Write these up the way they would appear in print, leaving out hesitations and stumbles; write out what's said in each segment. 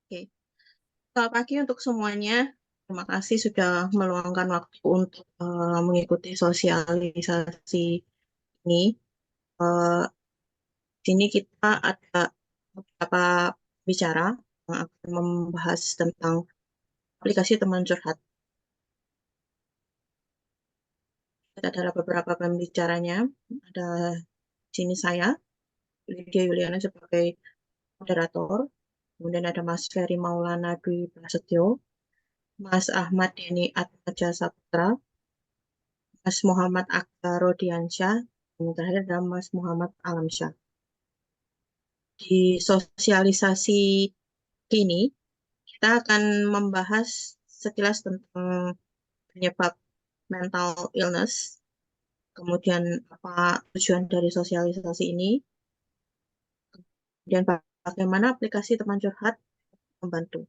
Oke, selamat pagi untuk semuanya. Terima kasih sudah meluangkan waktu untuk mengikuti sosialisasi ini. Eh, di sini kita ada beberapa bicara yang akan membahas tentang aplikasi teman curhat. Ada beberapa pembicaranya. Ada di sini saya, Lydia Yuliana sebagai moderator. Kemudian ada Mas Ferry Maulana Dwi Prasetyo, Mas Ahmad Deni Atmaja Saputra, Mas Muhammad Akbar Rodiansyah, yang terakhir adalah Mas Muhammad Alamsyah. Di sosialisasi ini, kita akan membahas sekilas tentang penyebab mental illness, kemudian apa tujuan dari sosialisasi ini, kemudian bagaimana aplikasi teman curhat membantu,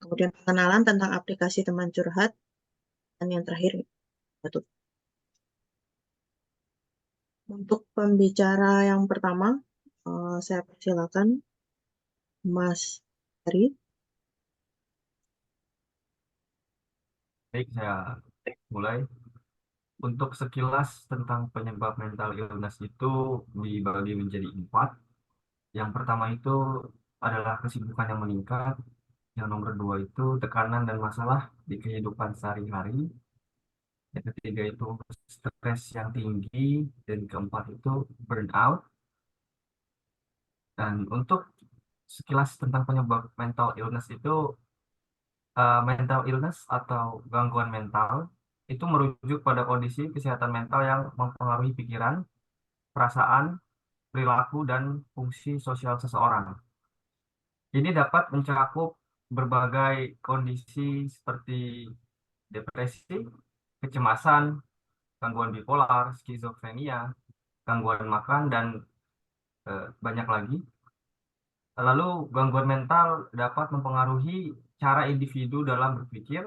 kemudian pengenalan tentang aplikasi teman curhat, dan yang terakhir, tutup. Untuk pembicara yang pertama, saya persilakan Mas Ari. Baik, saya mulai. Untuk sekilas tentang penyebab mental illness itu dibagi menjadi 4. Yang pertama itu adalah kesibukan yang meningkat. Yang nomor 2 itu tekanan dan masalah di kehidupan sehari-hari. Yang ketiga itu stres yang tinggi. Dan keempat itu burnout. Dan untuk sekilas tentang penyebab mental illness itu, mental illness atau gangguan mental itu merujuk pada kondisi kesehatan mental yang mempengaruhi pikiran, perasaan, perilaku, dan fungsi sosial seseorang. Ini dapat mencakup berbagai kondisi seperti depresi, kecemasan, gangguan bipolar, skizofrenia, gangguan makan, dan banyak lagi. Lalu, gangguan mental dapat mempengaruhi cara individu dalam berpikir,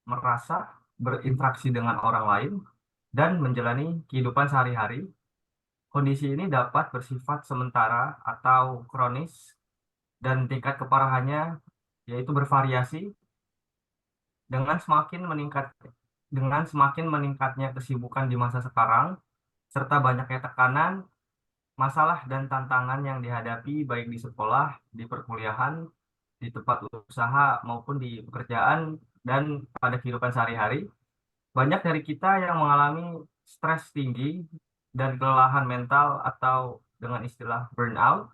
merasa, berinteraksi dengan orang lain, dan menjalani kehidupan sehari-hari. Kondisi ini dapat bersifat sementara atau kronis, dan tingkat keparahannya yaitu bervariasi dengan semakin meningkatnya kesibukan di masa sekarang, serta banyaknya tekanan, masalah dan tantangan yang dihadapi baik di sekolah, di perkuliahan, di tempat usaha maupun di pekerjaan dan pada kehidupan sehari-hari. Banyak dari kita yang mengalami stres tinggi dan kelelahan mental atau dengan istilah burnout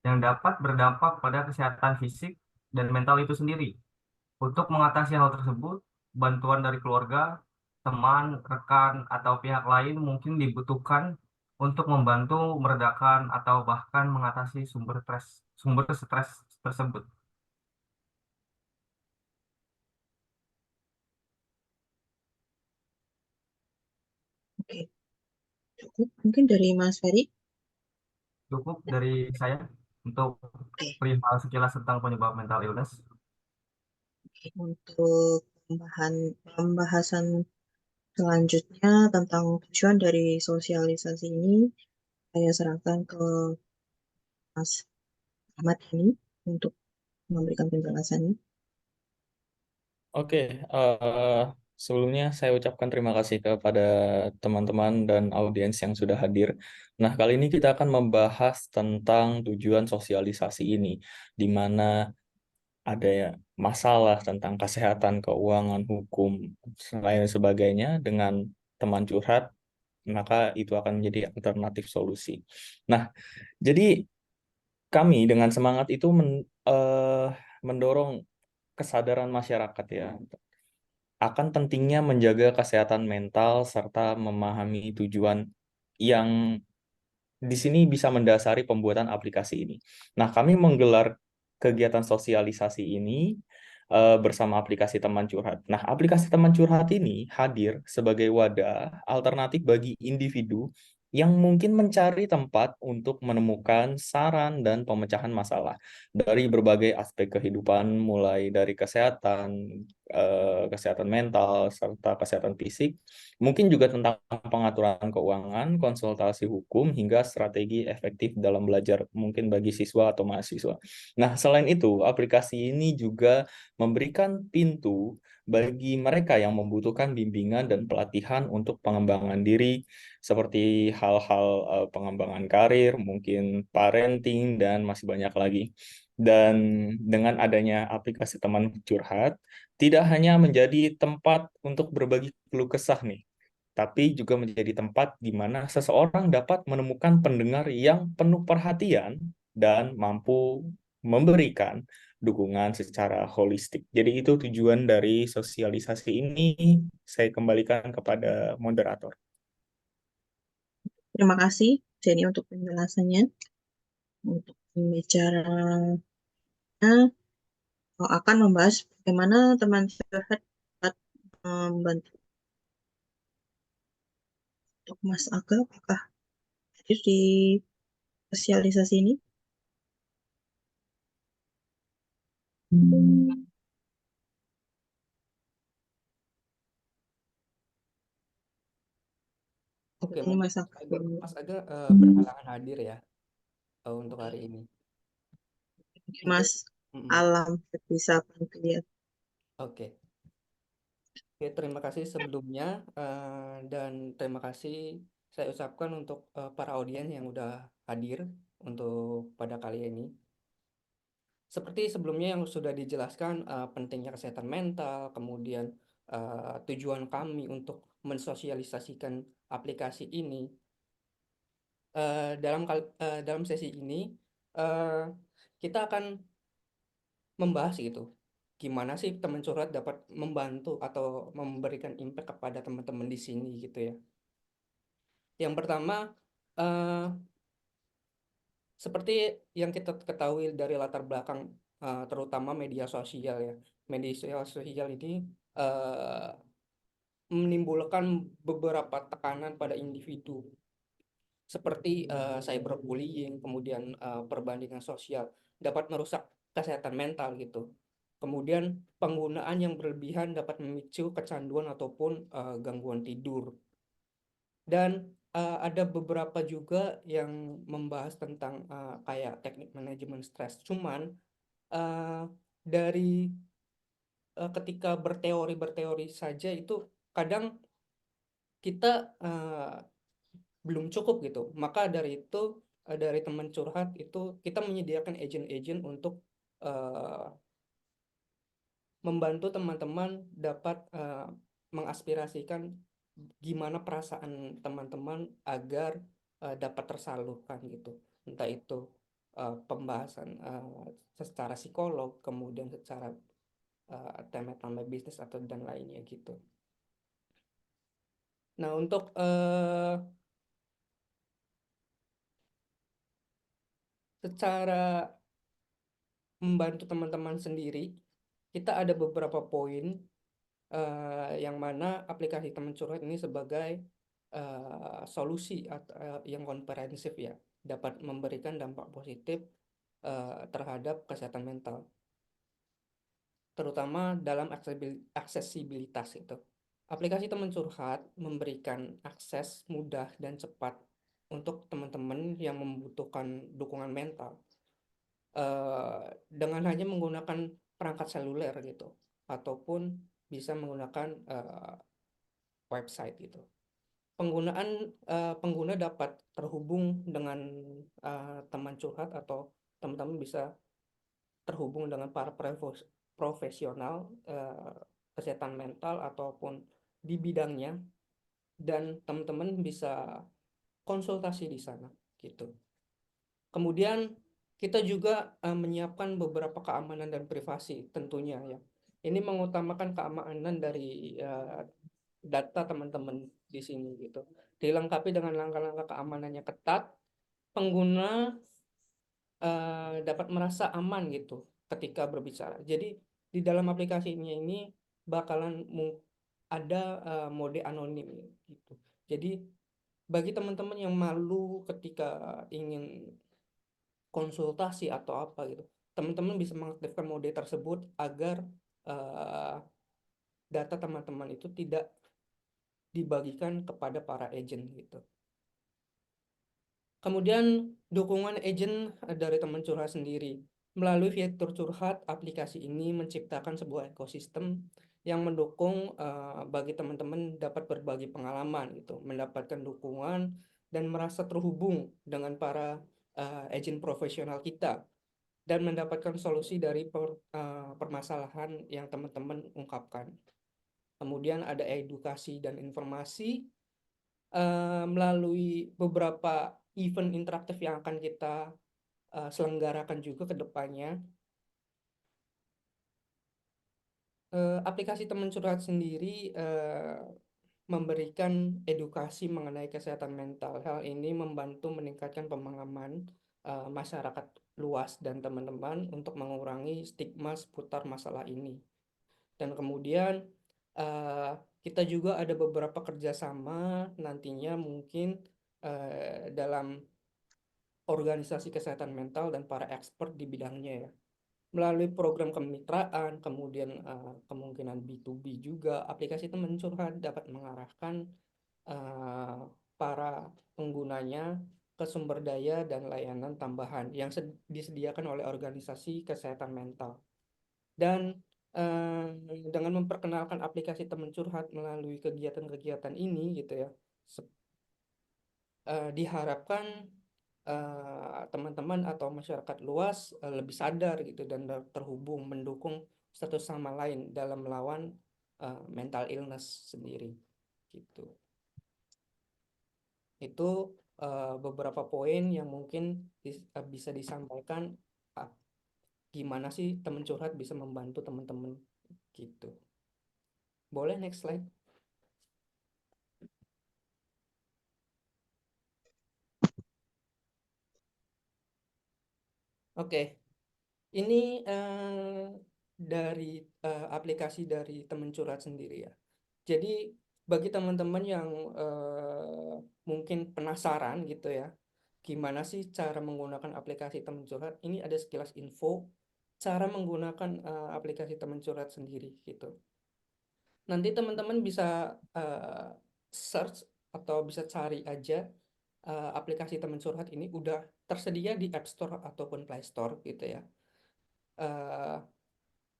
yang dapat berdampak pada kesehatan fisik dan mental itu sendiri. Untuk mengatasi hal tersebut, bantuan dari keluarga, teman, rekan, atau pihak lain mungkin dibutuhkan untuk membantu meredakan atau bahkan mengatasi sumber stres tersebut. Oke, cukup mungkin dari Mas Ferry. Cukup dari saya untuk Oke, perihal sekilas tentang penyebab mental illness. oke. Untuk pembahasan selanjutnya tentang tujuan dari sosialisasi ini, saya serahkan ke Mas Ahmad ini untuk memberikan penjelasannya. Oke, sebelumnya saya ucapkan terima kasih kepada teman-teman dan audiens yang sudah hadir. Nah, kali ini kita akan membahas tentang tujuan sosialisasi ini, di mana ada masalah tentang kesehatan, keuangan, hukum, lain sebagainya dengan teman curhat, maka itu akan menjadi alternatif solusi. Nah, jadi kami dengan semangat itu mendorong kesadaran masyarakat ya akan pentingnya menjaga kesehatan mental serta memahami tujuan yang di sini bisa mendasari pembuatan aplikasi ini. Nah, kami menggelar kegiatan sosialisasi ini bersama aplikasi teman curhat. Nah, aplikasi teman curhat ini hadir sebagai wadah alternatif bagi individu yang mungkin mencari tempat untuk menemukan saran dan pemecahan masalah dari berbagai aspek kehidupan, mulai dari kesehatan mental, serta kesehatan fisik, mungkin juga tentang pengaturan keuangan, konsultasi hukum, hingga strategi efektif dalam belajar mungkin bagi siswa atau mahasiswa. Nah, selain itu, aplikasi ini juga memberikan pintu bagi mereka yang membutuhkan bimbingan dan pelatihan untuk pengembangan diri, seperti hal-hal pengembangan karir, mungkin parenting, dan masih banyak lagi. Dan dengan adanya aplikasi teman curhat, tidak hanya menjadi tempat untuk berbagi keluh kesah nih, tapi juga menjadi tempat di mana seseorang dapat menemukan pendengar yang penuh perhatian dan mampu memberikan dukungan secara holistik. Jadi itu tujuan dari sosialisasi ini. Saya kembalikan kepada moderator. Terima kasih Jenny untuk penjelasannya. Untuk pembicaranya akan membahas bagaimana teman curhat dapat membantu untuk Mas Aga. Apakah hadir di sosialisasi ini? Oke, Ini mungkin Mas Aga. Mas Aga berhalangan hadir ya untuk hari ini. Mas Mm-mm. Alam bisa bantu ya. Oke. Oke, terima kasih sebelumnya dan terima kasih saya ucapkan untuk para audiens yang udah hadir untuk pada kali ini. Seperti sebelumnya yang sudah dijelaskan pentingnya kesehatan mental, kemudian tujuan kami untuk mensosialisasikan aplikasi ini. Dalam sesi ini eh, kita akan membahas gitu, gimana sih teman curhat dapat membantu atau memberikan impact kepada teman-teman di sini gitu ya. Yang pertama, eh, seperti yang kita ketahui dari latar belakang terutama media sosial ya. Media sosial ini eh, menimbulkan beberapa tekanan pada individu seperti cyberbullying, kemudian perbandingan sosial dapat merusak kesehatan mental gitu. Kemudian penggunaan yang berlebihan dapat memicu kecanduan ataupun gangguan tidur. Dan ada beberapa juga yang membahas tentang kayak teknik manajemen stres. Cuman uh, dari ketika berteori saja itu kadang kita belum cukup gitu. Maka dari itu dari teman curhat itu kita menyediakan agent-agent untuk uh, membantu teman-teman dapat mengaspirasikan gimana perasaan teman-teman agar dapat tersalurkan gitu. Entah itu pembahasan secara psikolog, kemudian secara tema-tema bisnis atau dan lainnya gitu. Nah, untuk secara membantu teman-teman sendiri, kita ada beberapa poin yang mana aplikasi teman curhat ini sebagai solusi yang komprehensif ya, dapat memberikan dampak positif terhadap kesehatan mental, terutama dalam aksesibilitas itu. Aplikasi teman curhat memberikan akses mudah dan cepat untuk teman-teman yang membutuhkan dukungan mental dengan hanya menggunakan perangkat seluler gitu, ataupun bisa menggunakan website gitu. Pengguna dapat terhubung dengan teman curhat atau teman-teman bisa terhubung dengan para profesional kesehatan mental ataupun di bidangnya, dan teman-teman bisa konsultasi di sana gitu. Kemudian kita juga menyiapkan beberapa keamanan dan privasi tentunya ya. Ini mengutamakan keamanan dari data teman-teman di sini gitu. Dilengkapi dengan langkah-langkah keamanannya ketat, pengguna dapat merasa aman gitu ketika berbicara. Jadi di dalam aplikasinya ini bakalan ada mode anonim gitu. Jadi bagi teman-teman yang malu ketika ingin konsultasi atau apa gitu, teman-teman bisa mengaktifkan mode tersebut agar eh, data teman-teman itu tidak dibagikan kepada para agent gitu. Kemudian dukungan agent dari teman curhat sendiri. Melalui fitur curhat, aplikasi ini menciptakan sebuah ekosistem yang mendukung bagi teman-teman dapat berbagi pengalaman gitu, mendapatkan dukungan dan merasa terhubung dengan para agent profesional kita dan mendapatkan solusi dari permasalahan yang teman-teman ungkapkan. Kemudian ada edukasi dan informasi melalui beberapa event interaktif yang akan kita selenggarakan juga ke depannya. Aplikasi teman curhat sendiri memberikan edukasi mengenai kesehatan mental. Hal ini membantu meningkatkan pemahaman masyarakat luas dan teman-teman untuk mengurangi stigma seputar masalah ini. Dan kemudian eh, kita juga ada beberapa kerjasama nantinya mungkin dalam organisasi kesehatan mental dan para expert di bidangnya ya. Melalui program kemitraan, kemudian kemungkinan B2B juga, aplikasi teman curhat dapat mengarahkan eh, para penggunanya ke sumber daya dan layanan tambahan yang disediakan oleh organisasi kesehatan mental. Dan dengan memperkenalkan aplikasi teman curhat melalui kegiatan-kegiatan ini gitu ya, diharapkan teman-teman atau masyarakat luas lebih sadar gitu dan terhubung mendukung satu sama lain dalam melawan mental illness sendiri gitu. Itu beberapa poin yang mungkin bisa disampaikan ah, gimana sih teman curhat bisa membantu teman-teman gitu. Boleh next slide. Oke, ini dari aplikasi dari teman curhat sendiri ya. Jadi bagi teman-teman yang mungkin penasaran gitu ya, gimana sih cara menggunakan aplikasi teman curhat? Ini ada sekilas info cara menggunakan aplikasi teman curhat sendiri gitu. Nanti teman-teman bisa search atau bisa cari aja aplikasi teman curhat ini udah tersedia di App Store ataupun Play Store gitu ya. Eh,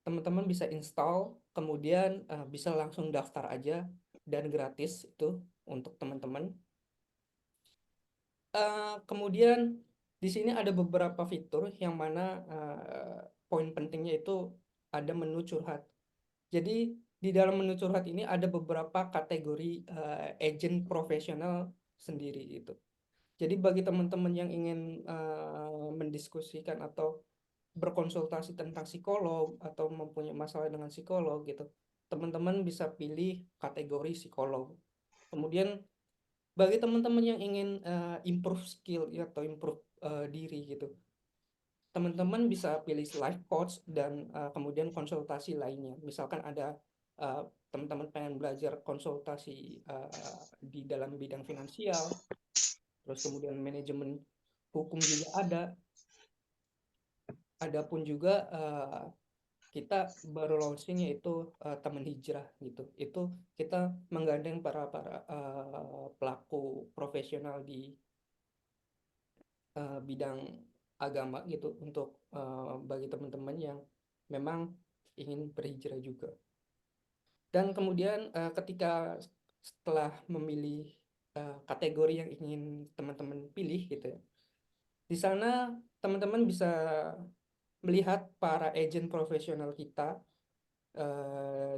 Teman-teman bisa install, kemudian bisa langsung daftar aja dan gratis itu untuk teman-teman. Kemudian di sini ada beberapa fitur yang mana poin pentingnya itu ada menu curhat. Jadi di dalam menu curhat ini ada beberapa kategori agent profesional sendiri gitu. Jadi bagi teman-teman yang ingin mendiskusikan atau berkonsultasi tentang psikolog atau mempunyai masalah dengan psikolog gitu, teman-teman bisa pilih kategori psikolog. Kemudian bagi teman-teman yang ingin improve skill ya, atau improve diri gitu, teman-teman bisa pilih life coach dan kemudian konsultasi lainnya. Misalkan ada teman-teman pengen belajar konsultasi di dalam bidang finansial, terus kemudian manajemen hukum juga ada. Adapun juga kita baru launching yaitu teman hijrah gitu. Itu kita menggandeng para pelaku profesional di bidang agama gitu untuk bagi teman-teman yang memang ingin berhijrah juga. Dan kemudian ketika setelah memilih kategori yang ingin teman-teman pilih gitu ya, di sana teman-teman bisa melihat para agent profesional kita.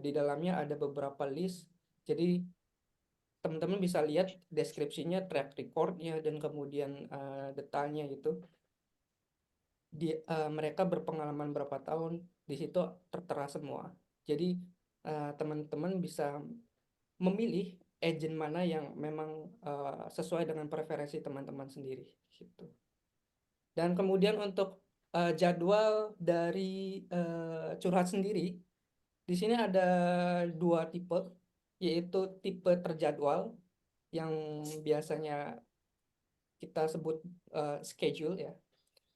Di dalamnya ada beberapa list. Jadi teman-teman bisa lihat deskripsinya, track recordnya, dan kemudian detailnya itu. Mereka berpengalaman berapa tahun, di situ tertera semua. Jadi teman-teman bisa memilih agent mana yang memang sesuai dengan preferensi teman-teman sendiri gitu. Dan kemudian untuk jadwal dari curhat sendiri, di sini ada dua tipe, yaitu tipe terjadwal yang biasanya kita sebut schedule ya.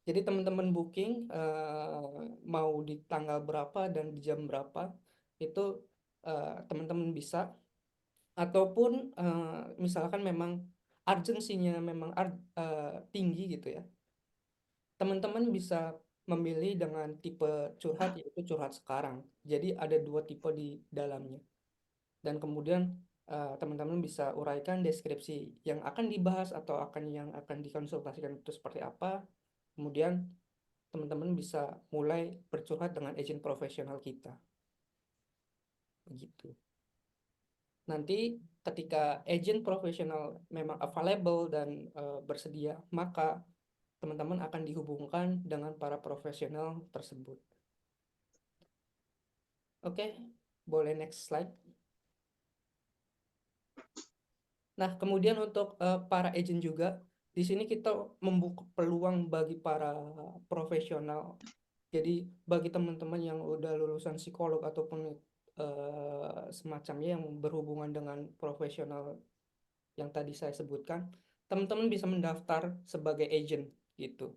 Jadi teman-teman booking mau di tanggal berapa dan di jam berapa itu teman-teman bisa, ataupun misalkan memang urgensinya memang tinggi gitu ya, teman-teman bisa memilih dengan tipe curhat, yaitu curhat sekarang. Jadi ada 2 tipe di dalamnya. Dan kemudian teman-teman bisa uraikan deskripsi yang akan dibahas atau yang akan dikonsultasikan itu seperti apa. Kemudian teman-teman bisa mulai bercurhat dengan agent profesional kita. Begitu. Nanti ketika agent profesional memang available dan bersedia, maka teman-teman akan dihubungkan dengan para profesional tersebut. Oke, boleh next slide. Nah, kemudian untuk para agent juga, di sini kita membuka peluang bagi para profesional. Jadi bagi teman-teman yang udah lulusan psikolog ataupun semacamnya yang berhubungan dengan profesional yang tadi saya sebutkan, teman-teman bisa mendaftar sebagai agent gitu.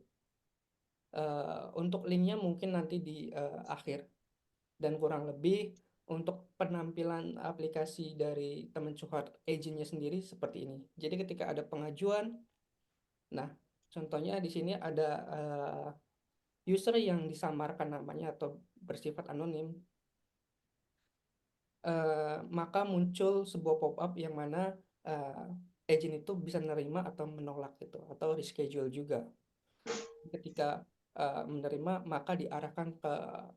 Untuk linknya mungkin nanti di akhir. Dan kurang lebih untuk penampilan aplikasi dari teman curhat agentnya sendiri seperti ini. Jadi ketika ada pengajuan, nah contohnya di sini ada user yang disamarkan namanya atau bersifat anonim, maka muncul sebuah pop-up yang mana agent itu bisa menerima atau menolak gitu, atau reschedule juga. Ketika menerima, maka diarahkan ke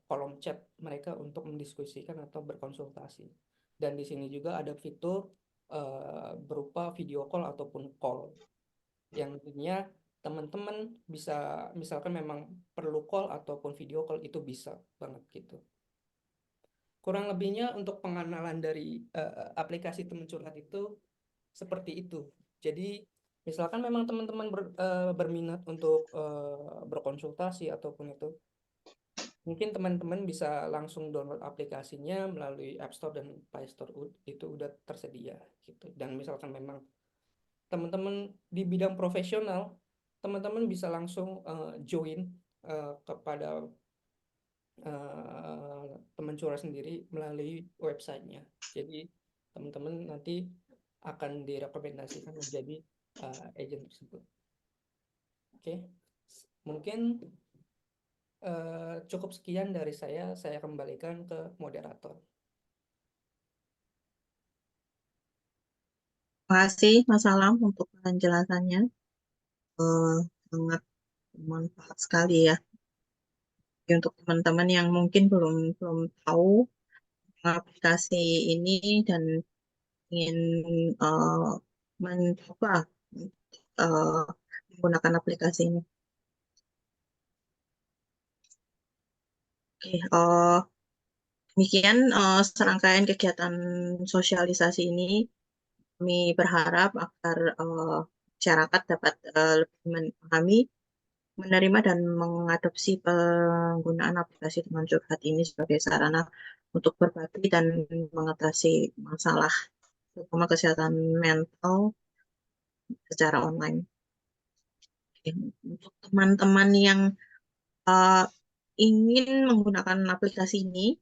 kolom chat mereka untuk mendiskusikan atau berkonsultasi. Dan di sini juga ada fitur berupa video call ataupun call, yang intinya teman-teman bisa, misalkan memang perlu call ataupun video call, itu bisa banget gitu. Kurang lebihnya untuk pengenalan dari aplikasi teman curhat itu seperti itu. Jadi misalkan memang teman-teman berminat untuk berkonsultasi ataupun itu, mungkin teman-teman bisa langsung download aplikasinya melalui App Store dan Play Store, itu udah tersedia gitu. Dan misalkan memang teman-teman di bidang profesional, teman-teman bisa langsung join kepada teman curhat sendiri melalui websitenya. Jadi teman-teman nanti akan direkomendasikan menjadi agent tersebut. Oke, mungkin cukup sekian dari saya. Saya kembalikan ke moderator. Terima kasih Mas Alam untuk penjelasannya. Sangat bermanfaat sekali ya. Untuk teman-teman yang mungkin belum belum tahu aplikasi ini dan ingin mencoba uh, menggunakan aplikasi ini. Oke, demikian serangkaian kegiatan sosialisasi ini. Kami berharap agar masyarakat dapat lebih memahami, menerima dan mengadopsi penggunaan aplikasi teman curhat ini sebagai sarana untuk berbagi dan mengatasi masalah, terutama kesehatan mental secara online. Oke, untuk teman-teman yang uh, ingin menggunakan aplikasi ini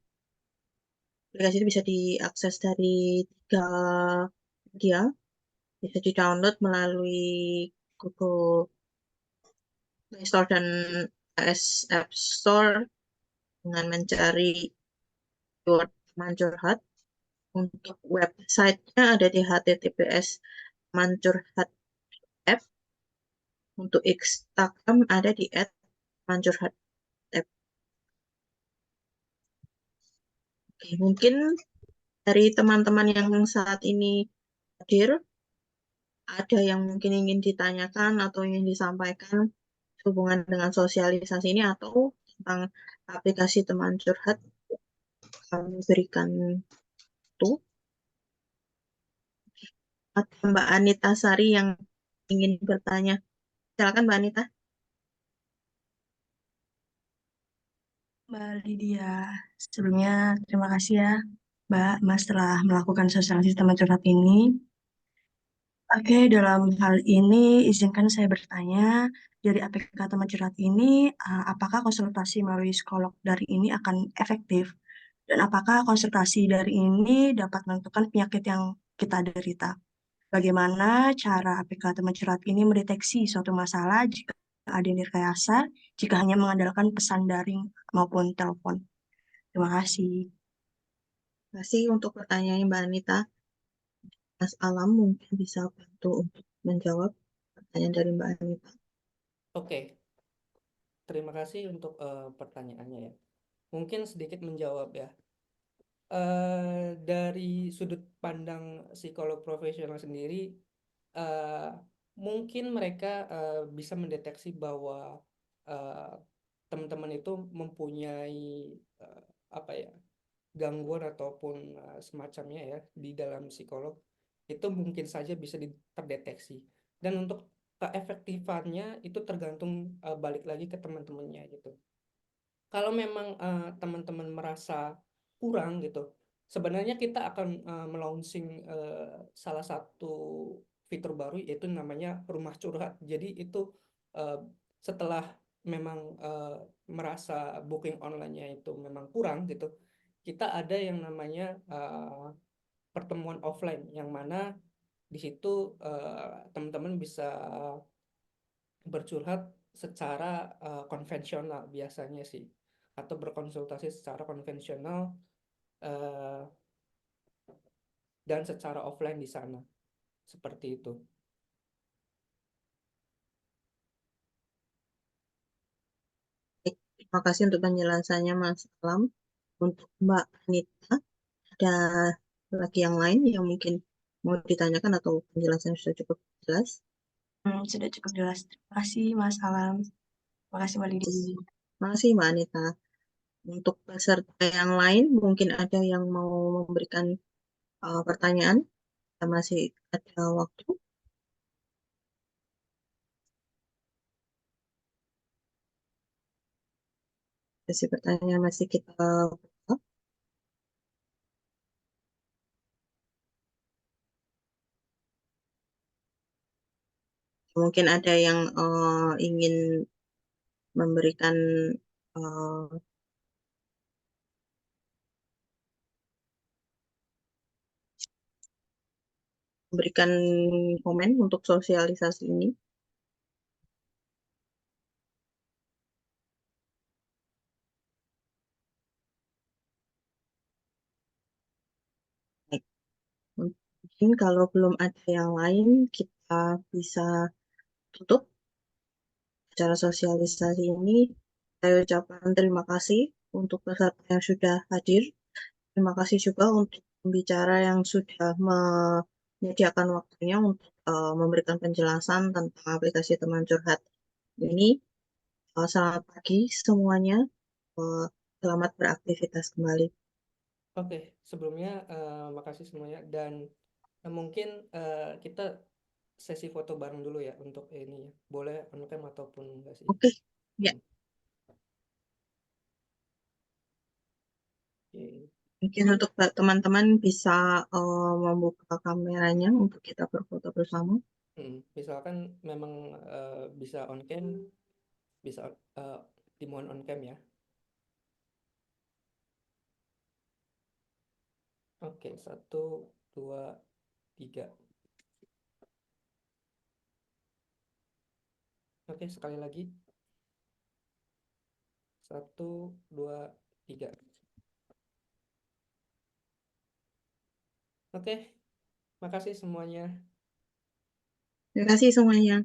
bisa diakses dari 3 media. Bisa di-download melalui Google Play Store dan iOS App Store dengan mencari keyword teman curhat. Untuk websitenya ada di https teman curhat app. Untuk Instagram ada di @teman_curhat app. Oke, mungkin dari teman-teman yang saat ini hadir, ada yang mungkin ingin ditanyakan atau ingin disampaikan hubungan dengan sosialisasi ini atau tentang aplikasi teman curhat, kami berikan itu. Ada Mbak Anita Sari yang ingin bertanya. Silakan Mbak Anita. Mbak Lydia, sebelumnya terima kasih ya Mbak Mas telah melakukan sosialisasi teman curhat ini. Oke, dalam hal ini izinkan saya bertanya, dari APK teman curhat ini, apakah konsultasi melalui psikolog dari ini akan efektif? Dan apakah konsultasi dari ini dapat menentukan penyakit yang kita derita? Bagaimana cara APK teman curhat ini mendeteksi suatu masalah jika ada yang direkayasa, jika hanya mengandalkan pesan daring maupun telepon? Terima kasih. Terima kasih untuk pertanyaannya Mbak Anita. Mas Alam mungkin bisa bantu untuk menjawab pertanyaan dari Mbak Anita. Oke, terima kasih untuk pertanyaannya ya. Mungkin sedikit menjawab ya. Dari sudut pandang psikolog profesional sendiri, eh, mungkin mereka bisa mendeteksi bahwa eh, teman-teman itu mempunyai apa ya, gangguan ataupun semacamnya ya di dalam psikolog, itu mungkin saja bisa terdeteksi. Dan untuk keefektifannya itu tergantung balik lagi ke teman-temannya gitu. Kalau memang teman-teman merasa kurang gitu, sebenarnya kita akan melaunching salah satu fitur baru, yaitu namanya rumah curhat. Jadi itu eh, setelah memang merasa booking online-nya itu memang kurang gitu, kita ada yang namanya pertemuan offline, yang mana di situ teman-teman bisa bercurhat secara konvensional biasanya sih, atau berkonsultasi secara konvensional eh, dan secara offline di sana, seperti itu. Baik, terima kasih untuk penjelasannya Mas Alam. Untuk Mbak Anita, ada lagi yang lain yang mungkin mau ditanyakan atau penjelasan sudah cukup jelas? Sudah cukup jelas. Terima kasih, Mas Alam. Terima kasih, Mbak Lidi. Terima kasih Mbak Anita. Untuk peserta yang lain, mungkin ada yang mau memberikan pertanyaan. Kita masih ada waktu. Sesi pertanyaan masih kita buka. Mungkin ada yang ingin memberikan eh, memberikan komen untuk sosialisasi ini. Baik. Mungkin kalau belum ada yang lain, kita bisa tutup acara sosialisasi ini. Saya ucapkan terima kasih untuk peserta yang sudah hadir. Terima kasih juga untuk pembicara yang sudah menyediakan waktunya untuk memberikan penjelasan tentang aplikasi teman curhat ini. Selamat pagi semuanya. Eh, Selamat beraktivitas kembali. Oke, sebelumnya makasih semuanya, dan mungkin kita sesi foto bareng dulu ya untuk ini ya. Boleh on cam ataupun enggak sih? Oke, ya. Hmm. Oke. Mungkin untuk teman-teman bisa membuka kameranya untuk kita berfoto bersama. Misalkan memang bisa on cam, bisa dimohon on cam ya. Oke, 1, 2, 3. Oke, sekali lagi. 1, 2, 3. Oke, makasih semuanya. Terima kasih semuanya.